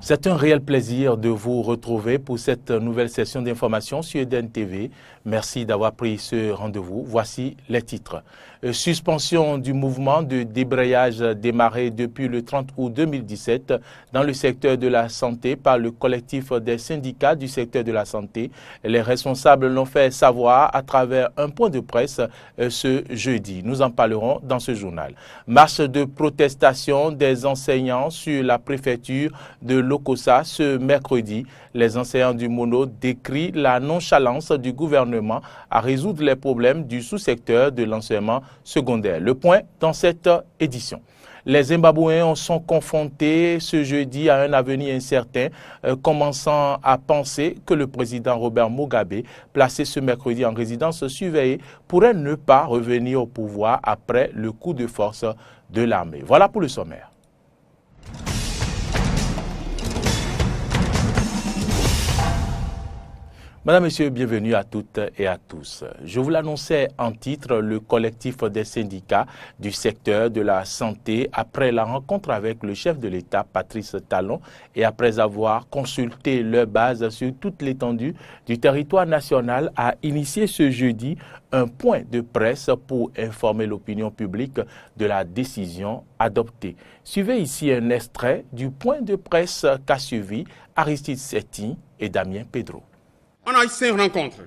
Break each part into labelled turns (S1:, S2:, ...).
S1: C'est un réel plaisir de vous retrouver pour cette nouvelle session d'information sur Eden TV. Merci d'avoir pris ce rendez-vous. Voici les titres. Suspension du mouvement de débrayage démarré depuis le 30 août 2017 dans le secteur de la santé par le collectif des syndicats du secteur de la santé. Les responsables l'ont fait savoir à travers un point de presse ce jeudi. Nous en parlerons dans ce journal. Marche de protestation des enseignants sur la préfecture de Lokossa ce mercredi. Les enseignants du Mono décrient la nonchalance du gouvernement à résoudre les problèmes du sous-secteur de l'enseignement secondaire. Le point dans cette édition. Les Zimbabwéens sont confrontés ce jeudi à un avenir incertain, commençant à penser que le président Robert Mugabe, placé ce mercredi en résidence surveillée, pourrait ne pas revenir au pouvoir après le coup de force de l'armée. Voilà pour le sommaire. Madame, Monsieur, bienvenue à toutes et à tous. Je vous l'annonçais en titre, le collectif des syndicats du secteur de la santé, après la rencontre avec le chef de l'État, Patrice Talon, et après avoir consulté leur base sur toute l'étendue du territoire national, a initié ce jeudi un point de presse pour informer l'opinion publique de la décision adoptée. Suivez ici un extrait du point de presse qu'a suivi Aristide Setti et Damien Pedro.
S2: On a eu 5 rencontres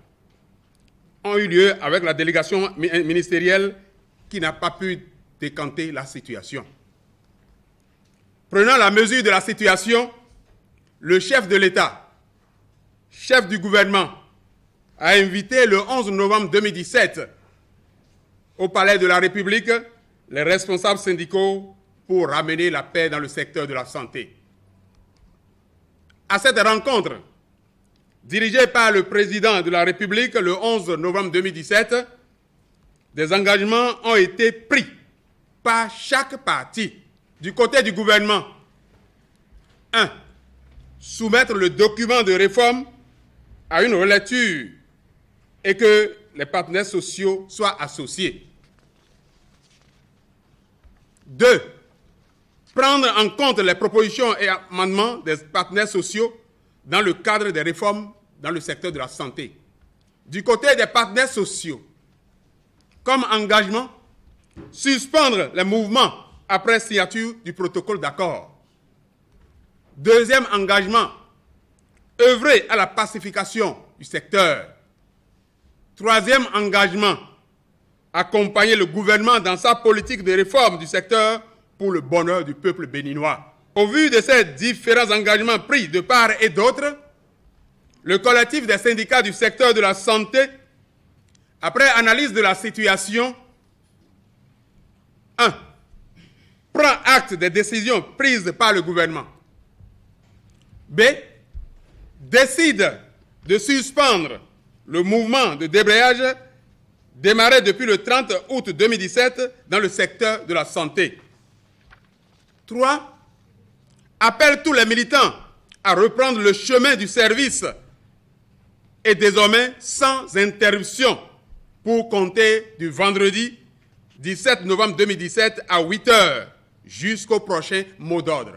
S2: ont eu lieu avec la délégation ministérielle qui n'a pas pu décanter la situation. Prenant la mesure de la situation, le chef de l'État, chef du gouvernement, a invité le 11 novembre 2017 au Palais de la République les responsables syndicaux pour ramener la paix dans le secteur de la santé. À cette rencontre, dirigé par le président de la République le 11 novembre 2017, des engagements ont été pris par chaque parti. Du côté du gouvernement, 1. Soumettre le document de réforme à une relecture et que les partenaires sociaux soient associés. 2. Prendre en compte les propositions et amendements des partenaires sociaux dans le cadre des réformes dans le secteur de la santé. Du côté des partenaires sociaux, comme engagement, suspendre les mouvements après signature du protocole d'accord. Deuxième engagement, œuvrer à la pacification du secteur. Troisième engagement, accompagner le gouvernement dans sa politique de réforme du secteur pour le bonheur du peuple béninois. Au vu de ces différents engagements pris de part et d'autre, le collectif des syndicats du secteur de la santé, après analyse de la situation, 1. Prend acte des décisions prises par le gouvernement. B. Décide de suspendre le mouvement de débrayage démarré depuis le 30 août 2017 dans le secteur de la santé. 3. Appelle tous les militants à reprendre le chemin du service et désormais sans interruption pour compter du vendredi 17 novembre 2017 à 8 h jusqu'au prochain mot d'ordre.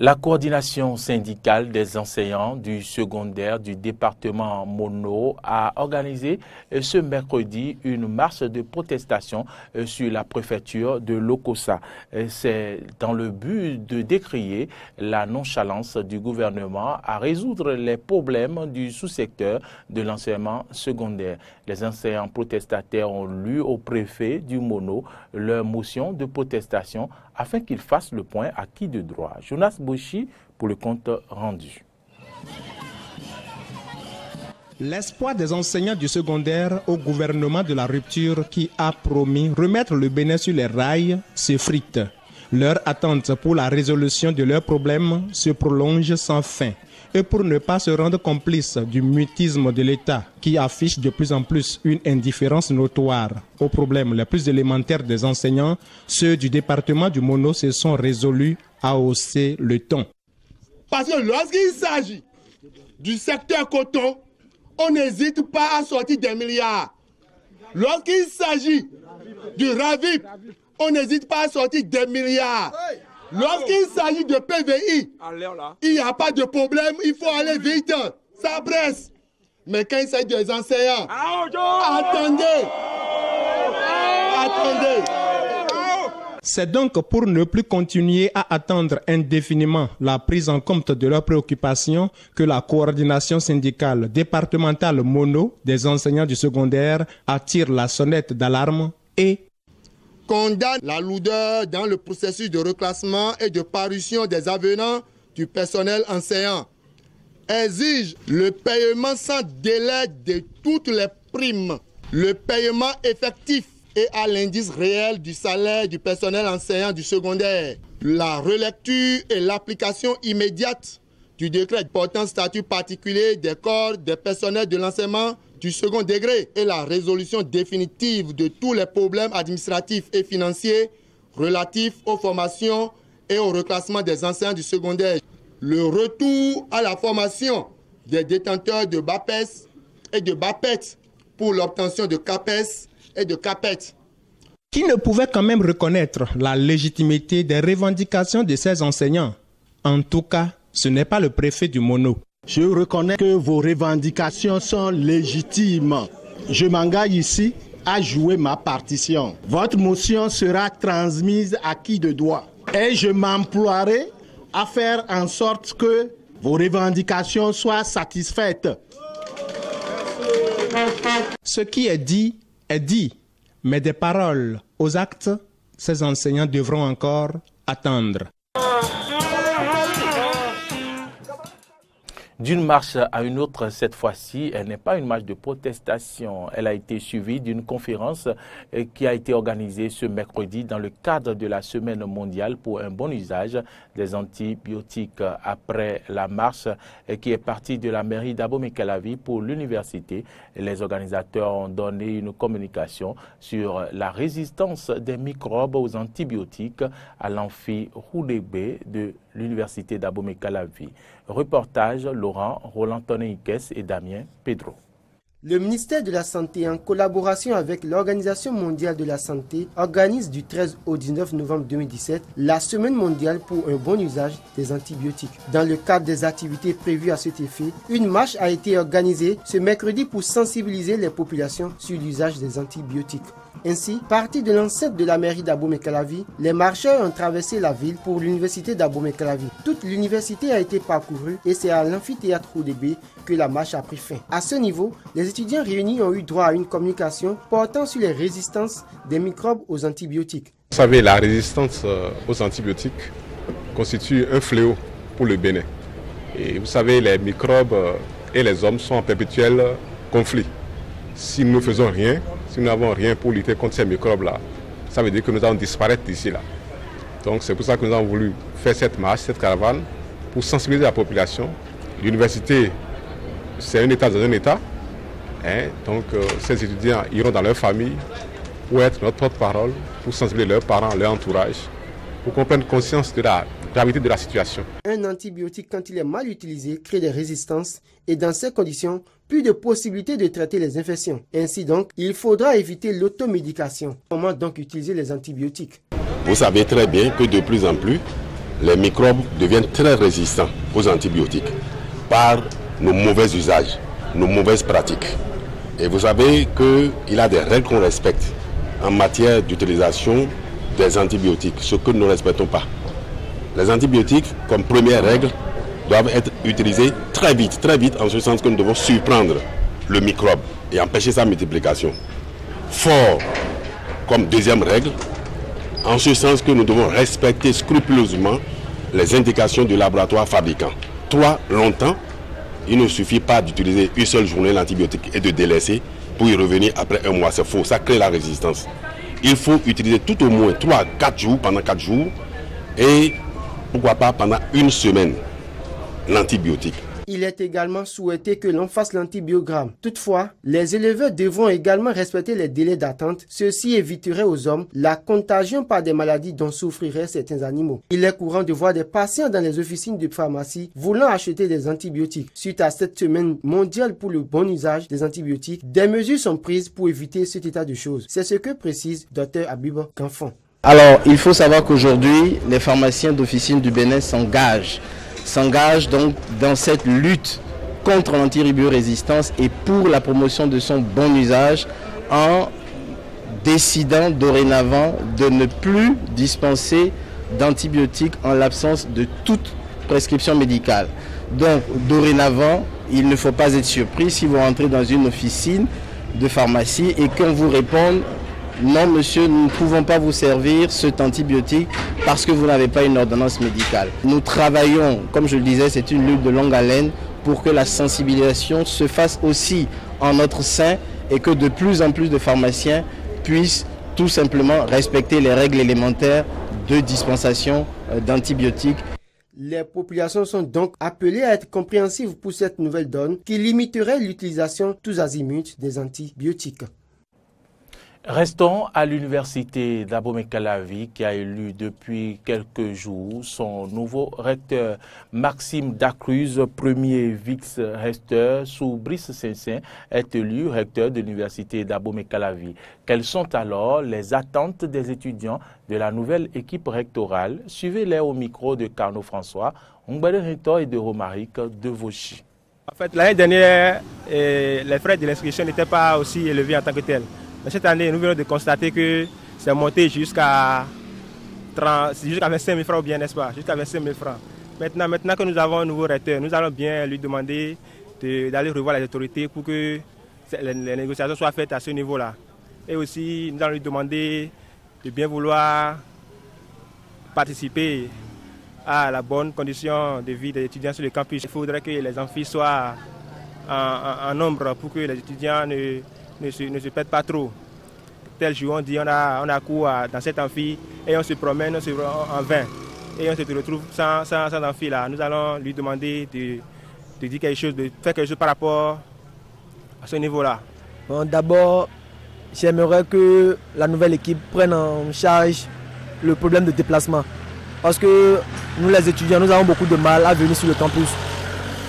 S1: La coordination syndicale des enseignants du secondaire du département Mono a organisé ce mercredi une marche de protestation sur la préfecture de Lokossa. C'est dans le but de décrier la nonchalance du gouvernement à résoudre les problèmes du sous-secteur de l'enseignement secondaire. Les enseignants protestataires ont lu au préfet du Mono leur motion de protestation afin qu'il fasse le point acquis de droit. Jonas Boshi pour le compte rendu.
S3: L'espoir des enseignants du secondaire au gouvernement de la rupture qui a promis remettre le Bénin sur les rails s'effrite. Leur attente pour la résolution de leurs problèmes se prolonge sans fin. Et pour ne pas se rendre complice du mutisme de l'État qui affiche de plus en plus une indifférence notoire aux problèmes les plus élémentaires des enseignants, ceux du département du Mono se sont résolus à hausser le ton.
S4: Parce que lorsqu'il s'agit du secteur coton, on n'hésite pas à sortir des milliards. Lorsqu'il s'agit du RAVIP, on n'hésite pas à sortir des milliards. Lorsqu'il s'agit de PVI, il n'y a pas de problème, il faut aller vite. Ça presse. Mais quand il s'agit des enseignants, attendez.
S3: C'est donc pour ne plus continuer à attendre indéfiniment la prise en compte de leurs préoccupations que la coordination syndicale départementale mono des enseignants du secondaire attire la sonnette d'alarme et
S4: condamne la lourdeur dans le processus de reclassement et de parution des avenants du personnel enseignant. Exige le paiement sans délai de toutes les primes, le paiement effectif et à l'indice réel du salaire du personnel enseignant du secondaire, la relecture et l'application immédiate du décret portant statut particulier des corps des personnels de l'enseignement du second degré et la résolution définitive de tous les problèmes administratifs et financiers relatifs aux formations et au reclassement des enseignants du secondaire. Le retour à la formation des détenteurs de BAPES et de BAPET pour l'obtention de CAPES et de CAPET.
S3: Qui ne pouvait quand même reconnaître la légitimité des revendications de ces enseignants. En tout cas, ce n'est pas le préfet du Mono.
S5: Je reconnais que vos revendications sont légitimes. Je m'engage ici à jouer ma partition. Votre motion sera transmise à qui de droit. Et je m'emploierai à faire en sorte que vos revendications soient satisfaites.
S3: Ce qui est dit, mais des paroles aux actes, ces enseignants devront encore attendre.
S1: D'une marche à une autre, cette fois-ci, elle n'est pas une marche de protestation. Elle a été suivie d'une conférence qui a été organisée ce mercredi dans le cadre de la Semaine mondiale pour un bon usage des antibiotiques. Après la marche qui est partie de la mairie d'Abomey-Calavi pour l'université, les organisateurs ont donné une communication sur la résistance des microbes aux antibiotiques à l'amphi Roudébé de l'université d'Abomey-Calavi. Reportage Laurent Roland-Tonneikes et Damien Pedro.
S6: Le ministère de la Santé, en collaboration avec l'Organisation mondiale de la santé, organise du 13 au 19 novembre 2017 la Semaine mondiale pour un bon usage des antibiotiques. Dans le cadre des activités prévues à cet effet, une marche a été organisée ce mercredi pour sensibiliser les populations sur l'usage des antibiotiques. Ainsi, partis de l'enceinte de la mairie d'Abomey-Calavi, les marcheurs ont traversé la ville pour l'université d'Abomey-Calavi. Toute l'université a été parcourue et c'est à l'amphithéâtre Roudébé que la marche a pris fin. À ce niveau, les étudiants réunis ont eu droit à une communication portant sur les résistances des microbes aux antibiotiques.
S7: Vous savez, la résistance aux antibiotiques constitue un fléau pour le Bénin. Et vous savez, les microbes et les hommes sont en perpétuel conflit. Si nous ne faisons rien, si nous n'avons rien pour lutter contre ces microbes-là, ça veut dire que nous allons disparaître d'ici là. Donc c'est pour ça que nous avons voulu faire cette marche, cette caravane, pour sensibiliser la population. L'université, c'est un État dans un État. Donc ces étudiants iront dans leur famille pour être notre porte-parole, pour sensibiliser leurs parents, leur entourage, pour qu'on prenne conscience de la gravité de la situation.
S6: Un antibiotique, quand il est mal utilisé, crée des résistances et dans ces conditions, plus de possibilités de traiter les infections. Ainsi donc, il faudra éviter l'automédication. Comment donc utiliser les antibiotiques?
S8: Vous savez très bien que de plus en plus, les microbes deviennent très résistants aux antibiotiques par nos mauvais usages, nos mauvaises pratiques. Et vous savez qu'il y a des règles qu'on respecte en matière d'utilisation des antibiotiques, ce que nous ne respectons pas. Les antibiotiques, comme première règle, doivent être utilisés très vite, en ce sens que nous devons surprendre le microbe et empêcher sa multiplication. Fort, comme deuxième règle, en ce sens que nous devons respecter scrupuleusement les indications du laboratoire fabricant. 3, longtemps, il ne suffit pas d'utiliser une seule journée l'antibiotique et de délaisser pour y revenir après un mois. C'est faux, ça crée la résistance. Il faut utiliser tout au moins 3 à 4 jours, pendant 4 jours, et pourquoi pas pendant une semaine, l'antibiotique.
S6: Il est également souhaité que l'on fasse l'antibiogramme. Toutefois, les éleveurs devront également respecter les délais d'attente. Ceci éviterait aux hommes la contagion par des maladies dont souffriraient certains animaux. Il est courant de voir des patients dans les officines de pharmacie voulant acheter des antibiotiques. Suite à cette semaine mondiale pour le bon usage des antibiotiques, des mesures sont prises pour éviter cet état de choses. C'est ce que précise Dr Habib Canfon.
S9: Alors, il faut savoir qu'aujourd'hui, les pharmaciens d'officine du Bénin s'engagent donc dans cette lutte contre l'antiribio-résistance et pour la promotion de son bon usage en décidant dorénavant de ne plus dispenser d'antibiotiques en l'absence de toute prescription médicale. Donc, dorénavant, il ne faut pas être surpris si vous rentrez dans une officine de pharmacie et qu'on vous réponde « Non, monsieur, nous ne pouvons pas vous servir cet antibiotique parce que vous n'avez pas une ordonnance médicale. » Nous travaillons, comme je le disais, c'est une lutte de longue haleine pour que la sensibilisation se fasse aussi en notre sein et que de plus en plus de pharmaciens puissent tout simplement respecter les règles élémentaires de dispensation d'antibiotiques.
S6: Les populations sont donc appelées à être compréhensives pour cette nouvelle donne qui limiterait l'utilisation tous azimuts des antibiotiques.
S1: Restons à l'université d'Abomey-Calavi qui a élu depuis quelques jours son nouveau recteur. Maxime Dacruz, premier vice-recteur sous Brice Saint-Saint, est élu recteur de l'université d'Abomey-Calavi. Quelles sont alors les attentes des étudiants de la nouvelle équipe rectorale? Suivez-les au micro de Carnot François, Ongbade Rito et de Romaric de Vauchy.
S10: En fait, l'année dernière, les frais de l'inscription n'étaient pas aussi élevés en tant que tels. Mais cette année, nous venons de constater que c'est monté jusqu'à 25 000 francs ou bien, n'est-ce pas? Jusqu'à 25 000 francs. Maintenant que nous avons un nouveau recteur, nous allons bien lui demander d'aller revoir les autorités pour que les négociations soient faites à ce niveau-là. Et aussi, nous allons lui demander de bien vouloir participer à la bonne condition de vie des étudiants sur le campus. Il faudrait que les amphis soient en nombre pour que les étudiants ne se pètent pas trop. Tel jour, on dit on a cours dans cet amphi et on se promène en vain. Et on se retrouve sans amphi là. Nous allons lui demander de dire quelque chose, de faire quelque chose par rapport à ce niveau-là.
S11: Bon, d'abord, j'aimerais que la nouvelle équipe prenne en charge le problème de déplacement. Parce que nous les étudiants, nous avons beaucoup de mal à venir sur le campus.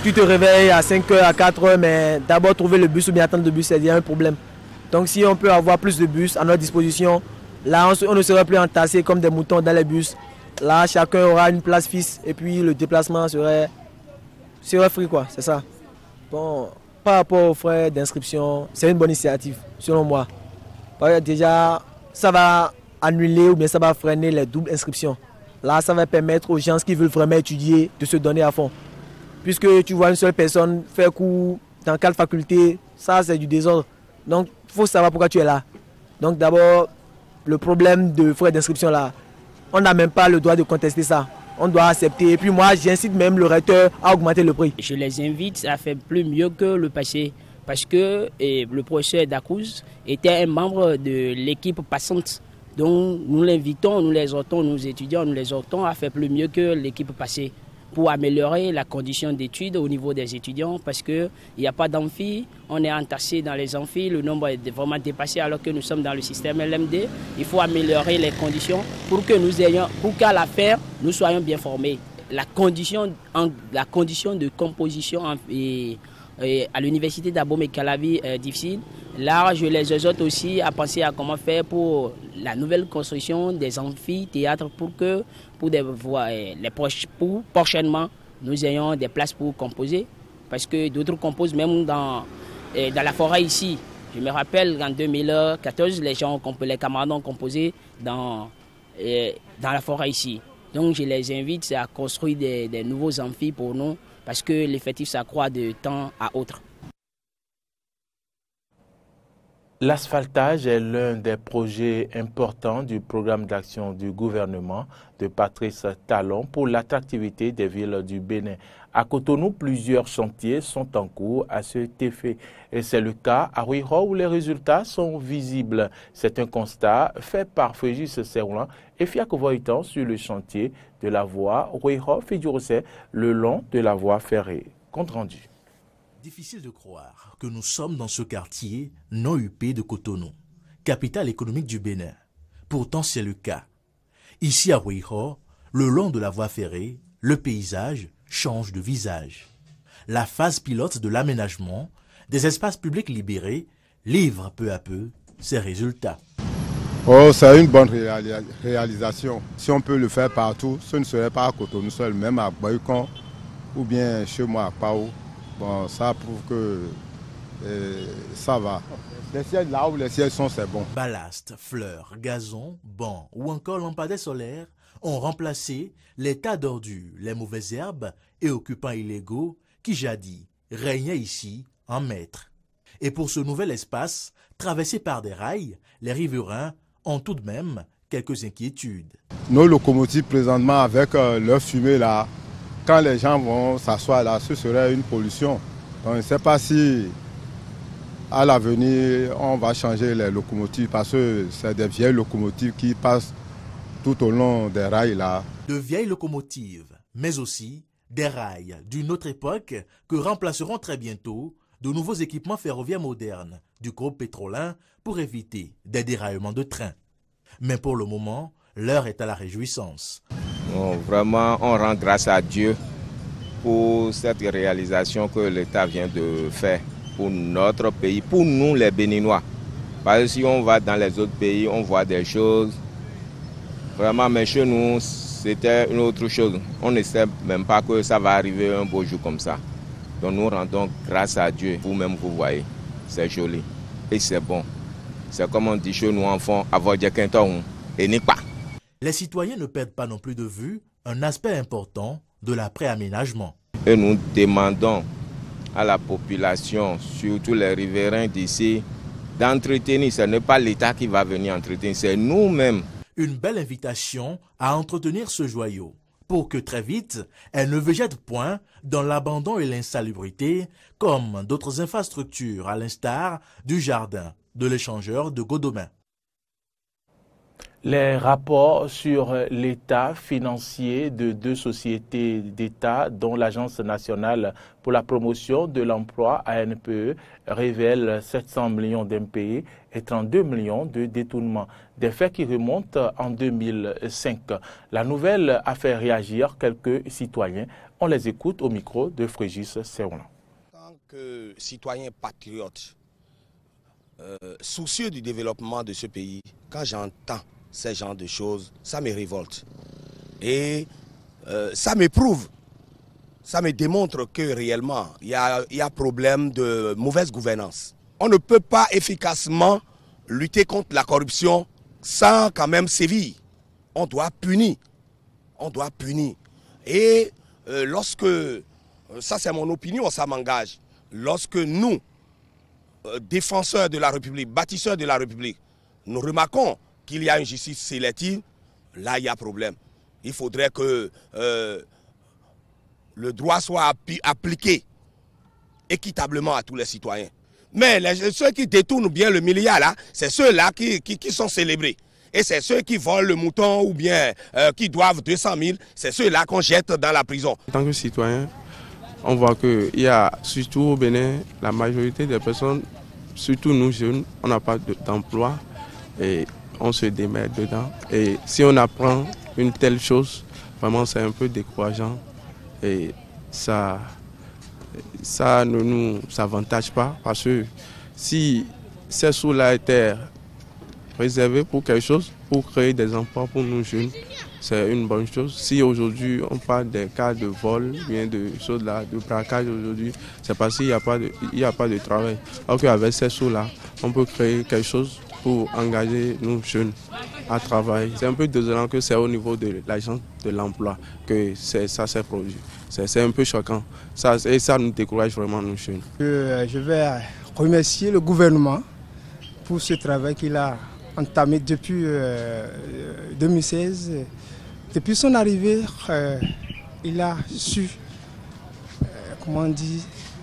S11: Tu te réveilles à 5h, à 4h, mais d'abord trouver le bus ou bien attendre le bus, c'est un problème. Donc si on peut avoir plus de bus à notre disposition, là on ne serait plus entassés comme des moutons dans les bus. Là chacun aura une place fixe et puis le déplacement serait free quoi, c'est ça. Bon, par rapport aux frais d'inscription, c'est une bonne initiative selon moi. Déjà, ça va annuler ou bien ça va freiner les doubles inscriptions. Là ça va permettre aux gens qui veulent vraiment étudier de se donner à fond. Puisque tu vois une seule personne faire cours dans 4 facultés, ça c'est du désordre. Donc il faut savoir pourquoi tu es là. Donc d'abord, le problème de frais d'inscription là, on n'a même pas le droit de contester ça. On doit accepter. Et puis moi, j'incite même le recteur à augmenter le prix.
S12: Je les invite à faire plus mieux que le passé. Parce que le professeur Dacruz était un membre de l'équipe passante. Donc nous l'invitons, nous les exhortons, nous étudiants, nous les exhortons à faire plus mieux que l'équipe passée, pour améliorer la condition d'études au niveau des étudiants parce qu'il n'y a pas d'amphi, on est entassé dans les amphis, le nombre est vraiment dépassé alors que nous sommes dans le système LMD. Il faut améliorer les conditions pour qu'à la fin, nous soyons bien formés. La condition de composition à l'université d'Abomey-Calavi est difficile. Là, je les exhorte aussi à penser à comment faire pour la nouvelle construction des amphithéâtres pour prochainement nous ayons des places pour composer. Parce que d'autres composent même dans la forêt ici. Je me rappelle qu'en 2014, les camarades ont composé dans la forêt ici. Donc je les invite à construire des nouveaux amphis pour nous parce que l'effectif s'accroît de temps à autre.
S1: L'asphaltage est l'un des projets importants du programme d'action du gouvernement de Patrice Talon pour l'attractivité des villes du Bénin. À Cotonou, plusieurs chantiers sont en cours à cet effet. Et c'est le cas à Ouiho où les résultats sont visibles. C'est un constat fait par Frégis Seroulan et Fiac Voitan sur le chantier de la voie Ouiho-Fidjourosé le long de la voie ferrée. Compte rendu.
S13: Difficile de croire que nous sommes dans ce quartier non huppé de Cotonou, capitale économique du Bénin. Pourtant, c'est le cas. Ici à Ouiho, le long de la voie ferrée, le paysage change de visage. La phase pilote de l'aménagement des espaces publics libérés livre peu à peu ses résultats.
S14: Oh, c'est une bonne réalisation. Si on peut le faire partout, ce ne serait pas à Cotonou seul, même à Baïkon ou bien chez moi à Pao. Bon, ça prouve que ça va. Les sièges, là où les sièges sont, c'est bon.
S13: Ballast, fleurs, gazon, bancs ou encore lampadaires solaires ont remplacé les tas d'ordures, les mauvaises herbes et occupants illégaux qui jadis régnaient ici en maître. Et pour ce nouvel espace, traversé par des rails, les riverains ont tout de même quelques inquiétudes.
S14: Nos locomotives présentement avec leur fumée là, quand les gens vont s'asseoir là, ce serait une pollution. Donc, je ne sais pas si à l'avenir on va changer les locomotives parce que c'est des vieilles locomotives qui passent tout au long des rails là.
S13: De vieilles locomotives, mais aussi des rails d'une autre époque que remplaceront très bientôt de nouveaux équipements ferroviaires modernes du groupe pétrolin pour éviter des déraillements de train. Mais pour le moment, l'heure est à la réjouissance.
S15: Bon, vraiment, on rend grâce à Dieu pour cette réalisation que l'État vient de faire pour notre pays, pour nous les Béninois. Parce que si on va dans les autres pays, on voit des choses. Vraiment, mais chez nous, c'était une autre chose. On ne sait même pas que ça va arriver un beau jour comme ça. Donc nous rendons grâce à Dieu. Vous-même, vous voyez, c'est joli et c'est bon. C'est comme on dit chez nous enfants, avoir des quintons et n'est pas.
S13: Les citoyens ne perdent pas non plus de vue un aspect important de l'après-aménagement.
S15: Et nous demandons à la population, surtout les riverains d'ici, d'entretenir. Ce n'est pas l'État qui va venir entretenir, c'est nous-mêmes.
S13: Une belle invitation à entretenir ce joyau pour que très vite, elle ne végète point dans l'abandon et l'insalubrité comme d'autres infrastructures à l'instar du jardin de l'échangeur de Godomain.
S1: Les rapports sur l'état financier de deux sociétés d'État, dont l'Agence nationale pour la promotion de l'emploi ANPE, révèlent 700 millions d'impayés et 32 millions de détournements. Des faits qui remontent en 2005. La nouvelle a fait réagir quelques citoyens. On les écoute au micro de Frégis Seroulan.
S16: En tant que citoyen patriote, soucieux du développement de ce pays, quand j'entends ces genres de choses, ça me révolte. Et ça m'éprouve, ça me démontre que réellement, il y a problème de mauvaise gouvernance. On ne peut pas efficacement lutter contre la corruption sans quand même sévir. On doit punir. On doit punir. Et lorsque, ça c'est mon opinion, ça m'engage, lorsque nous, défenseurs de la République, bâtisseurs de la République, nous remarquons qu'il y a une justice sélective, là il y a problème. Il faudrait que le droit soit appliqué équitablement à tous les citoyens. Mais ceux qui détournent bien le milliard, là, c'est ceux-là qui sont célébrés. Et c'est ceux qui volent le mouton ou bien qui doivent 200 000, c'est ceux-là qu'on jette dans la prison.
S17: En tant que citoyen, on voit qu'il y a, surtout au Bénin, la majorité des personnes, surtout nous jeunes, on n'a pas d'emploi et on se démerde dedans. Et si on apprend une telle chose, vraiment c'est un peu décourageant et ça ne nous avantage pas parce que si ces sous-là étaient réservés pour quelque chose, pour créer des emplois pour nous jeunes, c'est une bonne chose. Si aujourd'hui on parle des cas de vol, bien de choses là, de braquage aujourd'hui, c'est parce qu'il n'y a pas de travail. Alors qu'avec ces sous-là, on peut créer quelque chose pour engager nous jeunes à travailler. C'est un peu désolant que c'est au niveau de l'agence de l'emploi que ça s'est produit. C'est un peu choquant. Et ça nous décourage vraiment nous jeunes.
S18: Je vais remercier le gouvernement pour ce travail qu'il a entamé depuis 2016. Depuis son arrivée, il a su,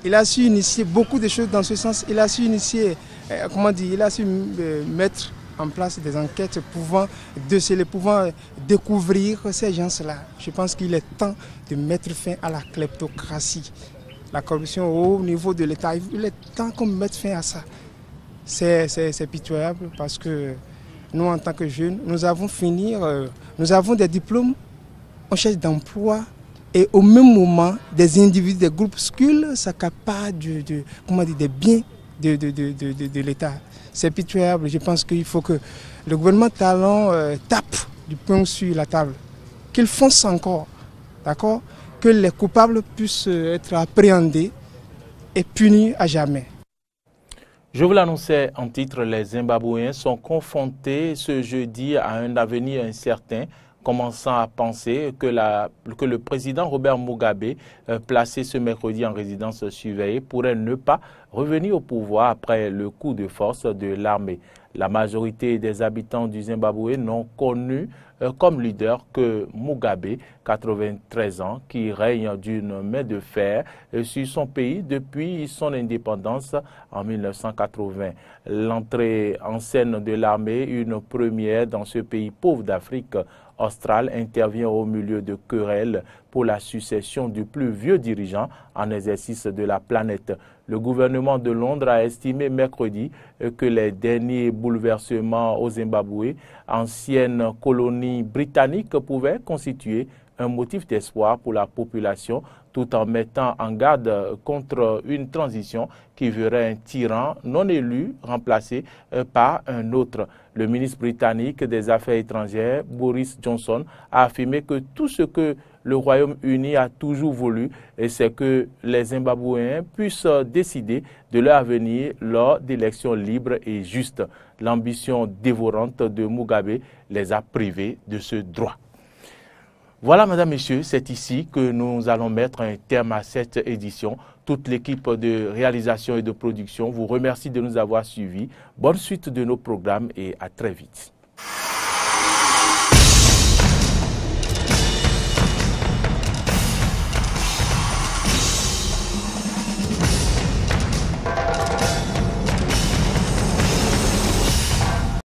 S18: il a su initier beaucoup de choses dans ce sens. Il a su initier, il a su mettre en place des enquêtes pouvant déceler, pouvant découvrir ces gens-là. Je pense qu'il est temps de mettre fin à la kleptocratie, la corruption au niveau de l'État. Il est temps qu'on mette fin à ça. C'est pitoyable parce que nous, en tant que jeunes, nous avons fini, nous avons des diplômes, on cherche d'emploi et au même moment, des individus, des groupuscules s'accaparent des biens de l'État. C'est pitoyable. Je pense qu'il faut que le gouvernement talon tape du poing sur la table, qu'il fonce encore, d'accord, que les coupables puissent être appréhendés et punis à jamais.
S1: Je vous l'annonçais en titre, les Zimbabwéens sont confrontés ce jeudi à un avenir incertain, commençant à penser que le président Robert Mugabe, placé ce mercredi en résidence surveillée, pourrait ne pas revenir au pouvoir après le coup de force de l'armée. La majorité des habitants du Zimbabwe n'ont connu comme leader que Mugabe, 93 ans, qui règne d'une main de fer sur son pays depuis son indépendance en 1980. L'entrée en scène de l'armée, une première dans ce pays pauvre d'Afrique australe, intervient au milieu de querelles pour la succession du plus vieux dirigeant en exercice de la planète. Le gouvernement de Londres a estimé mercredi que les derniers bouleversements au Zimbabwe, ancienne colonie britannique, pouvaient constituer un motif d'espoir pour la population, tout en mettant en garde contre une transition qui verrait un tyran non élu remplacé par un autre. Le ministre britannique des Affaires étrangères, Boris Johnson, a affirmé que tout ce que le Royaume-Uni a toujours voulu, c'est que les Zimbabwéens puissent décider de leur avenir lors d'élections libres et justes. L'ambition dévorante de Mugabe les a privés de ce droit. Voilà, mesdames, messieurs, c'est ici que nous allons mettre un terme à cette édition. Toute l'équipe de réalisation et de production vous remercie de nous avoir suivis. Bonne suite de nos programmes et à très vite.